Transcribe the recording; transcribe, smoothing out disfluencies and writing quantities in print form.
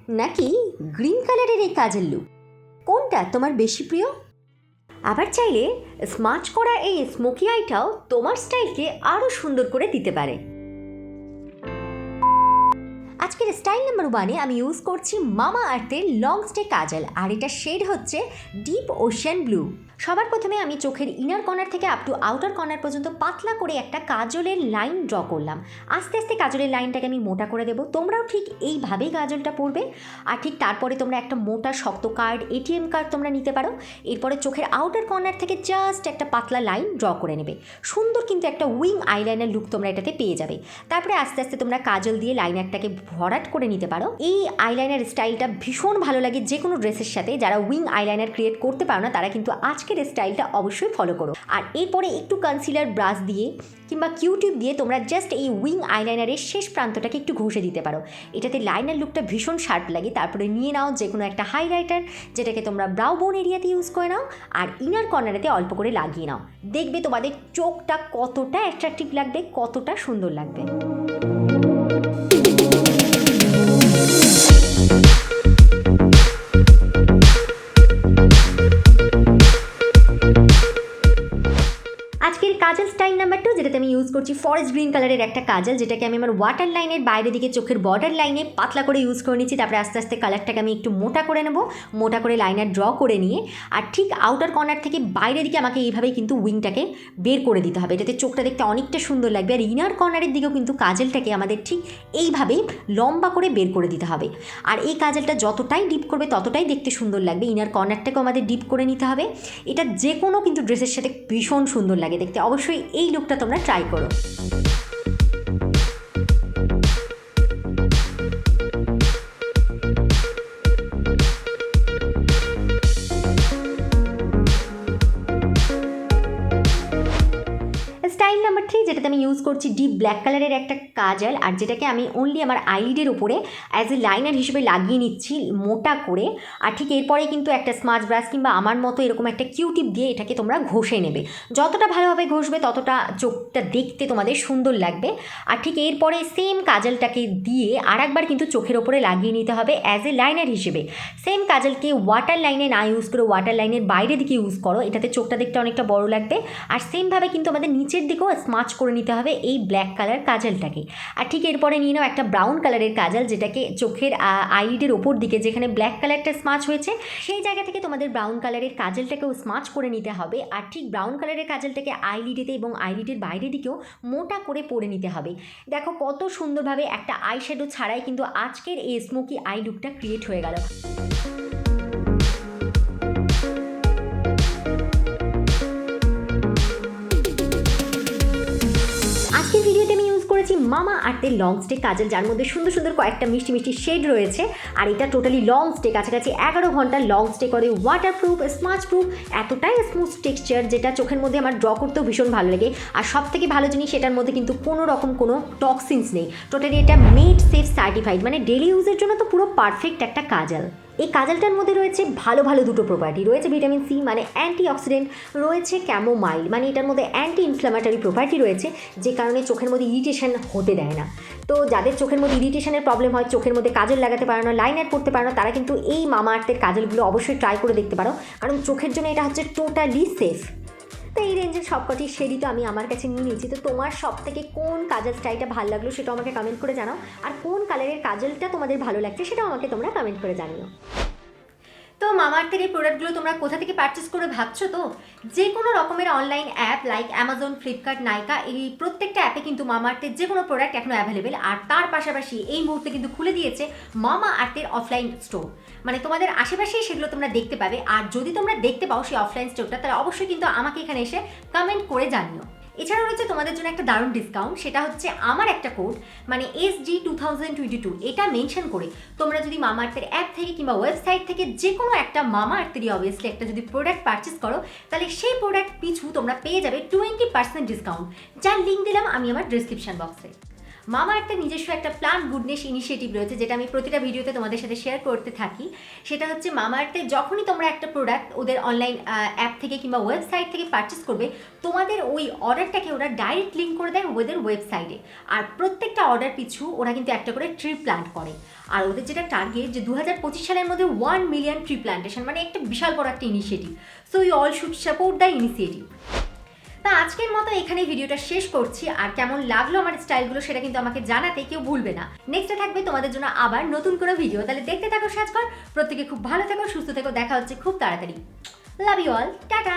নাকি গ্রিন কালারের এই কাজের লুক, কোনটা তোমার বেশি প্রিয়? আবার চাইলে স্মার্ট করা এই স্মোকি আইটাও তোমার স্টাইলকে আরও সুন্দর করে দিতে পারে। আজকের স্টাইল নাম্বার 1-এ আমি ইউজ করছি মামা আর্থের লং স্টে কাজল, আর এটা শেড হচ্ছে ডিপ ওশান ব্লু। সবার প্রথমে আমি চোখের ইনার কর্নার থেকে আপ টু আউটার কর্নার পর্যন্ত পাতলা করে একটা কাজলের লাইন ড্র করলাম। আস্তে আস্তে কাজলের লাইনটাকে আমি মোটা করে দেবো। তোমরাও ঠিক এইভাবেই কাজলটা পরবে। আর ঠিক তারপরে তোমরা একটা মোটা শক্ত কার্ড, এটিএম কার্ড তোমরা নিতে পারো। এরপরে চোখের আউটার কর্নার থেকে জাস্ট একটা পাতলা লাইন ড্র করে নেবে। সুন্দর কিন্তু একটা উইং আইলাইনার লুক তোমরা এটাতে পেয়ে যাবে। তারপরে আস্তে আস্তে তোমরা কাজল দিয়ে লাইনারটাকে ভরাট করে নিতে পারো। এই আইলাইনার স্টাইলটা ভীষণ ভালো লাগে যে কোনো ড্রেসের সাথে। যারা উইং আইলাইনার ক্রিয়েট করতে পারো না তারা কিন্তু আজকের স্টাইলটা অবশ্যই ফলো করো। আর এরপরে একটু কনসিলার ব্রাশ দিয়ে কিংবা কিউটিপ দিয়ে তোমরা জাস্ট এই উইং আইলাইনারের শেষ প্রান্তটাকে একটু ঘষে দিতে পারো। এটাতে লাইনার লুকটা ভীষণ শার্প লাগে। তারপরে নিয়ে নাও যে কোনো একটা হাইলাইটার, যেটাকে তোমরা ব্রাউ বোন এরিয়াতে ইউজ করে নাও আর ইনার কর্নারেতে অল্প করে লাগিয়ে নাও। দেখবে তোমাদের চোখটা কতটা অ্যাট্রাকটিভ লাগবে, কতটা সুন্দর লাগবে। আজকের কাজল স্টাইল নাম্বার 2, যেটাতে আমি ইউজ করছি ফরেস্ট গ্রিন কালারের একটা কাজল, যেটাকে আমি আমার ওয়াটার লাইনের বাইরের দিকে চোখের বর্ডার লাইনে পাতলা করে ইউজ করে নিচ্ছি। তারপরে আস্তে আস্তে কালারটাকে আমি একটু মোটা করে নেব, মোটা করে লাইনার ড্র করে নিয়ে আর ঠিক আউটার কর্নার থেকে বাইরের দিকে আমাকে এইভাবেই কিন্তু উইংটাকে বের করে দিতে হবে। এটাতে চোখটা দেখতে অনেকটা সুন্দর লাগবে। আর ইনার কর্নারের দিকেও কিন্তু কাজলটাকে আমাদের ঠিক এইভাবেই লম্বা করে বের করে দিতে হবে। আর এই কাজলটা যতটাই ডিপ করবে ততটাই দেখতে সুন্দর লাগবে। ইনার কর্নারটাকেও আমাদের ডিপ করে নিতে হবে। এটা যে কোনো কিন্তু ড্রেসের সাথে ভীষণ সুন্দর লাগে দেখতে। অবশ্যই এই লুকটা তোমরা ট্রাই করো। স্টাইল নাম্বার 3, যেটাতে আমি ইউজ করছি ডিপ ব্ল্যাক কালারের একটা কাজল, আর যেটাকে আমি অনলি আমার আইলিডের উপরে অ্যাজ এ লাইনার হিসেবে লাগিয়ে নিচ্ছি মোটা করে। আর ঠিক এরপরে কিন্তু একটা স্মাচ ব্রাশ কিংবা আমার মতো এরকম একটা কিউটিপ দিয়ে এটাকে তোমরা ঘষে নেবে। যতটা ভালোভাবে ঘষবে ততটা চোখটা দেখতে তোমাদের সুন্দর লাগবে। আর ঠিক এরপরে সেম কাজলটাকে দিয়ে আর একবার কিন্তু চোখের ওপরে লাগিয়ে নিতে হবে অ্যাজ এ লাইনার হিসেবে। সেম কাজলকে ওয়াটার লাইনে না ইউজ করে ওয়াটার লাইনের বাইরের দিকে ইউজ করো, এটাতে চোখটা দেখতে অনেকটা বড় লাগবে। আর সেমভাবে কিন্তু আমাদের নিচের দিকেও স্মাচ করে নিতে হবে এই ব্ল্যাক কালার কাজলটাকে। আর ঠিক এরপরে নিয়ে নাও একটা ব্রাউন কালারের কাজল, যেটাকে চোখের আইলিডের ওপর দিকে যেখানে ব্ল্যাক কালারটা স্মাচ হয়েছে সেই জায়গা থেকে তোমাদের ব্রাউন কালারের কাজলটাকেও স্মাচ করে নিতে হবে। আর ঠিক ব্রাউন কালারের কাজলটাকে আইলিডেতে এবং আইলিডের বাইরের দিকেও মোটা করে পরে নিতে হবে। দেখো কত সুন্দরভাবে একটা আই শ্যাডো ছাড়াই কিন্তু আজকের এই স্মোকি আই লুকটা ক্রিয়েট হয়ে গেল। আজকের ভিডিওতে আমি ইউজ করেছি মামা আর্থের লং স্টে কাজল, যার মধ্যে সুন্দর সুন্দর কয়েকটা মিষ্টি মিষ্টি শেড রয়েছে। আর এটা টোটালি লং স্টে, কাছাকাছি 11 ঘন্টা লং স্টে করে, ওয়াটার প্রুফ, স্মাচ প্রুফ, এতটাই স্মুথ টেক্সচার যেটা চোখের মধ্যে আমার ড্র করতেও ভীষণ ভালো লাগে। আর সব থেকে ভালো জিনিস, এটার মধ্যে কিন্তু কোনো রকম কোনো টক্সিনস নেই। টোটালি এটা মেড সেফ সার্টিফাইড, মানে ডেলি ইউজের জন্য তো পুরো পারফেক্ট একটা কাজল। এই কাজলটার মধ্যে রয়েছে ভালো ভালো দুটো প্রপার্টি, রয়েছে ভিটামিন সি মানে অ্যান্টিঅক্সিডেন্ট, রয়েছে ক্যামোমাইল মানে এটার মধ্যে অ্যান্টি ইনফ্ল্যামেটরি প্রপার্টি রয়েছে, যে কারণে চোখের মধ্যে ইরিটেশন হতে দেয় না। তো যাদের চোখের মধ্যে ইরিটেশনের প্রবলেম হয়, চোখের মধ্যে কাজল লাগাতে পারো না, লাইনার করতে পারো না, তারা কিন্তু এই মামা আর্থের কাজলগুলো অবশ্যই ট্রাই করে দেখতে পারো, কারণ চোখের জন্য এটা হচ্ছে টোটালি সেফ। তো এই রেঞ্জের সবকটি শেডই তো আমি আমার কাছে নিয়ে নিয়েছি। তো তোমার সব থেকে কোন কাজল স্টাইলটা ভালো লাগলো সেটাও আমাকে কমেন্ট করে জানাও। আর কোন কালারের কাজলটা তোমাদের ভালো লাগছে সেটাও আমাকে তোমরা কমেন্ট করে জানিও। তো মামাআর্থের এই প্রোডাক্টগুলো তোমরা কোথা থেকে পারচেস করে ভাবছো? তো যে কোনো রকমের online app like Amazon, Flipkart, Nykaa, এই প্রত্যেকটা অ্যাপে কিন্তু মামাআর্থের যে কোনো প্রোডাক্ট এখনও অ্যাভেলেবেল। আর তার পাশাপাশি এই মুহূর্তে কিন্তু খুলে দিয়েছে মামাআর্থের অফলাইন স্টোর, মানে তোমাদের আশেপাশেই সেগুলো তোমরা দেখতে পাবে। আর যদি তোমরা দেখতে পাও সেই অফলাইন স্টোরটা, তাহলে অবশ্যই কিন্তু আমাকে এখানে এসে কমেন্ট করে জানিও। এছাড়াও রয়েছে তোমাদের জন্য একটা দারুণ ডিসকাউন্ট, সেটা হচ্ছে আমার একটা কোড মানে SG2022, এটা মেনশন করে তোমরা যদি মামাআর্থের অ্যাপ থেকে কিংবা ওয়েবসাইট থেকে যে কোনো একটা মামাআর্থেরই অবভিয়াসলি একটা যদি প্রোডাক্ট পারচেস করো, তাহলে সেই প্রোডাক্ট পিছু তোমরা পেয়ে যাবে 20% ডিসকাউন্ট, যার লিঙ্ক দিলাম আমি আমার ডিসক্রিপশন বক্সে। মামাআর্থের নিজস্ব একটা প্লান্ট গুডনেস ইনিশিয়েটিভ রয়েছে, যেটা আমি প্রতিটা ভিডিওতে তোমাদের সাথে শেয়ার করতে থাকি। সেটা হচ্ছে মামাআর্থের যখনই তোমরা একটা প্রোডাক্ট ওদের অনলাইন অ্যাপ থেকে কিংবা ওয়েবসাইট থেকে পারচেস করবে, তোমাদের ওই অর্ডারটাকে ওরা ডাইরেক্ট লিঙ্ক করে দেয় ওদের ওয়েবসাইটে। আর প্রত্যেকটা অর্ডার পিছু ওরা কিন্তু একটা করে ট্রি প্ল্যান্ট করে। আর ওদের যেটা টার্গেট যে 2025 সালের মধ্যে 1 মিলিয়ন ট্রি প্ল্যান্টেশন, মানে একটা বিশাল বড় একটা initiative. So you all should support the initiative. তা আজকের মতো এখানেই ভিডিওটা শেষ করছি। আর কেমন লাগলো আমার স্টাইলগুলো সেটা কিন্তু আমাকে জানাতে কেউ ভুলবে না। নেক্সটে থাকবে তোমাদের জন্য আবার নতুন কোনো ভিডিও। তাহলে দেখতে থাকো সাজঘর। প্রত্যেকে খুব ভালো থেকো, সুস্থ থেকো। দেখা হচ্ছে খুব তাড়াতাড়ি। Love you all, tata.